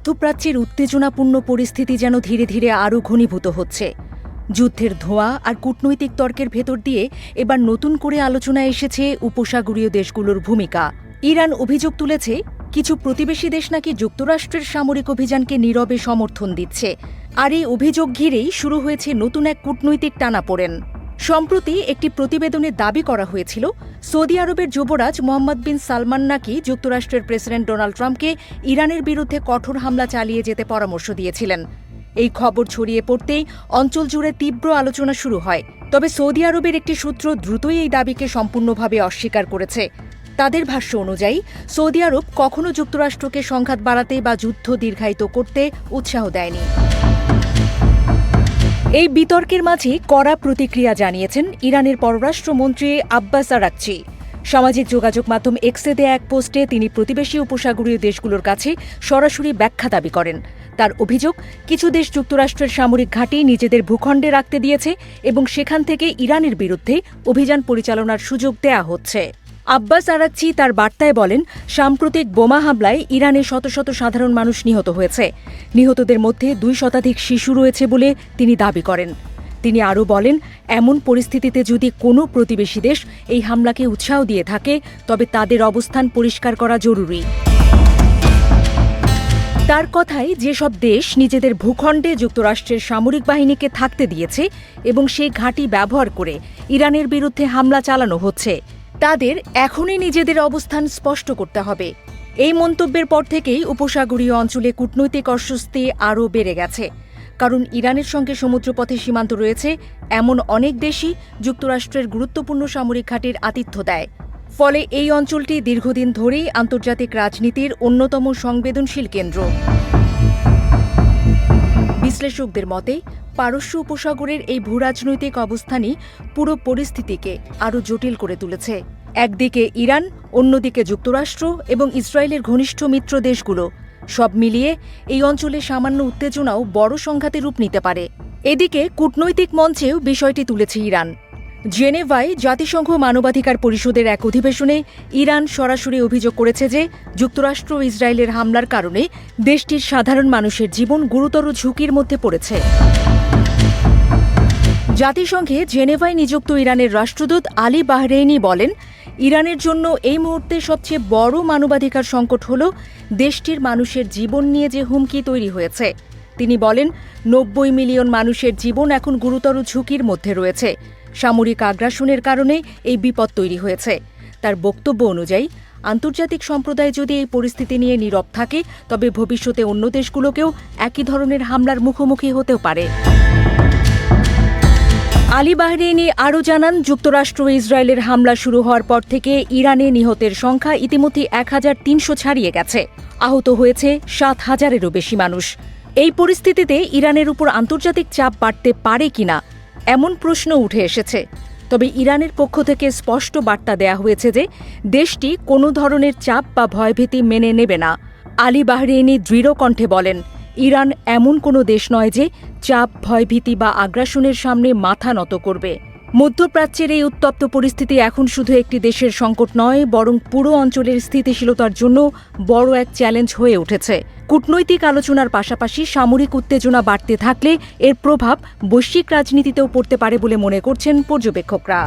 মধ্যপ্রাচ্যের উত্তেজনাপূর্ণ পরিস্থিতি যেন ধীরে ধীরে আরও ঘনীভূত হচ্ছে। যুদ্ধের ধোঁয়া আর কূটনৈতিক তর্কের ভেতর দিয়ে এবার নতুন করে আলোচনায় এসেছে উপসাগরীয় দেশগুলোর ভূমিকা। ইরান অভিযোগ তুলেছে, কিছু প্রতিবেশী দেশ নাকি যুক্তরাষ্ট্রের সামরিক অভিযানকে নীরবে সমর্থন দিচ্ছে। আর এই অভিযোগ ঘিরেই শুরু হয়েছে নতুন এক কূটনৈতিক টানাপোড়েন। সম্প্রতি একটি প্রতিবেদনে দাবি করা হয়েছিল, সৌদি আরবের যুবরাজ মোহাম্মদ বিন সালমান নাকি যুক্তরাষ্ট্রের প্রেসিডেন্ট ডোনাল্ড ট্রাম্পকে ইরানের বিরুদ্ধে কঠোর হামলা চালিয়ে যেতে পরামর্শ দিয়েছিলেন। এই খবর ছড়িয়ে পড়তেই অঞ্চল জুড়ে তীব্র আলোচনা শুরু হয়। তবে সৌদি আরবের একটি সূত্র দ্রুতই এই দাবিকে সম্পূর্ণভাবে অস্বীকার করেছে। তাদের ভাষ্য অনুযায়ী সৌদি আরব কখনো যুক্তরাষ্ট্রকে সংঘাত বাড়াতে বা যুদ্ধ দীর্ঘায়িত করতে উৎসাহ দেয়নি। এই বিতর্কের মাঝে কড়া প্রতিক্রিয়া জানিয়েছেন ইরানের পররাষ্ট্রমন্ত্রী আব্বাস আরাকচি। সামাজিক যোগাযোগ মাধ্যম এক্সে দেয়া এক পোস্টে তিনি প্রতিবেশী উপসাগরীয় দেশগুলোর কাছে সরাসরি ব্যাখ্যা দাবি করেন। তার অভিযোগ, কিছু দেশ যুক্তরাষ্ট্রের সামরিক ঘাঁটি নিজেদের ভূখণ্ডে রাখতে দিয়েছে এবং সেখান থেকে ইরানের বিরুদ্ধে অভিযান পরিচালনার সুযোগ দেয়া হচ্ছে। আব্বাস আরাকচি তার বার্তায় বলেন, সাম্প্রতিক বোমা হামলায় ইরানে শত শত সাধারণ মানুষ নিহত হয়েছে। নিহতদের মধ্যে 2 শতাধিক শিশু রয়েছে বলে তিনি দাবি করেন। তিনি আরও বলেন, এমন পরিস্থিতিতে যদি কোনো প্রতিবেশী দেশ এই হামলাকে উৎসাহ দিয়ে থাকে, তবে তাদের অবস্থান পরিষ্কার করা জরুরি। তার কথায়, যেসব দেশ নিজেদের ভূখণ্ডে যুক্তরাষ্ট্রের সামরিক বাহিনীকে থাকতে দিয়েছে এবং সেই ঘাঁটি ব্যবহার করে ইরানের বিরুদ্ধে হামলা চালানো হচ্ছে, তাদের এখনই নিজেদের অবস্থান স্পষ্ট করতে হবে। এই মন্তব্যের পর থেকেই উপসাগরীয় অঞ্চলে কূটনৈতিক অস্বস্তি আরও বেড়ে গেছে। কারণ ইরানের সঙ্গে সমুদ্রপথে সীমান্ত রয়েছে এমন অনেক দেশই যুক্তরাষ্ট্রের গুরুত্বপূর্ণ সামরিক ঘাঁটির আতিথ্য দেয়। ফলে এই অঞ্চলটি দীর্ঘদিন ধরেই আন্তর্জাতিক রাজনীতির অন্যতম সংবেদনশীল কেন্দ্র। বিশ্লেষকদের মতে, পারস্য উপসাগরের এই ভূরাজনৈতিক অবস্থানই পুরো পরিস্থিতিকে আরও জটিল করে তুলেছে। একদিকে ইরান, অন্যদিকে যুক্তরাষ্ট্র এবং ইসরায়েলের ঘনিষ্ঠ মিত্র দেশগুলো, সব মিলিয়ে এই অঞ্চলে সামান্য উত্তেজনাও বড় সংঘাতে রূপ নিতে পারে। এদিকে কূটনৈতিক মঞ্চেও বিষয়টি তুলেছে ইরান। জেনেভায় জাতিসংঘ মানবাধিকার পরিষদের এক অধিবেশনে ইরান সরাসরি অভিযোগ করেছে যে যুক্তরাষ্ট্র ও ইসরায়েলের হামলার কারণে দেশটির সাধারণ মানুষের জীবন গুরুতর ঝুঁকির মধ্যে পড়েছে। জাতিসংঘে জেনেভায় নিযুক্ত ইরানের রাষ্ট্রদূত আলী বাহরেইনি বলেন, ইরানের জন্য এই মুহূর্তে সবচেয়ে বড় মানবাধিকার সংকট হল দেশটির মানুষের জীবন নিয়ে যে হুমকি তৈরি হয়েছে। তিনি বলেন, 90 মিলিয়ন মানুষের জীবন এখন গুরুতর ঝুঁকির মধ্যে রয়েছে। সামরিক আগ্রাসনের কারণে এই বিপদ তৈরি হয়েছে। তার বক্তব্য অনুযায়ী, আন্তর্জাতিক সম্প্রদায় যদি এই পরিস্থিতি নিয়ে নীরব থাকে, তবে ভবিষ্যতে অন্য দেশগুলোকেও একই ধরনের হামলার মুখোমুখি হতেও পারে। আলী বাহরেইনি আরও জানান, যুক্তরাষ্ট্র ও ইসরায়েলের হামলা শুরু হওয়ার পর থেকে ইরানে নিহতের সংখ্যা ইতিমধ্যে 1300 ছাড়িয়ে গেছে। আহত হয়েছে 7000-এরও বেশি মানুষ। এই পরিস্থিতিতে ইরানের উপর আন্তর্জাতিক চাপ বাড়তে পারে কিনা, এমন প্রশ্ন উঠে এসেছে। তবে ইরানের পক্ষ থেকে স্পষ্ট বার্তা দেয়া হয়েছে যে দেশটি কোনো ধরনের চাপ বা ভয়ভীতি মেনে নেবে না। আলী বাহরেইনি দৃঢ় কণ্ঠে বলেন, ইরান এমন কোনো দেশ নয় যে চাপ, ভয়ভীতি বা আগ্রাসনের সামনে মাথা নত করবে। মধ্যপ্রাচ্যের এই উত্তপ্ত পরিস্থিতি এখন শুধু একটি দেশের সংকট নয়, বরং পুরো অঞ্চলের স্থিতিশীলতার জন্য বড় এক চ্যালেঞ্জ হয়ে উঠেছে। কূটনৈতিক আলোচনার পাশাপাশি সামরিক উত্তেজনা বাড়তে থাকলে এর প্রভাব বৈশ্বিক রাজনীতিতেও পড়তে পারে বলে মনে করছেন পর্যবেক্ষকরা।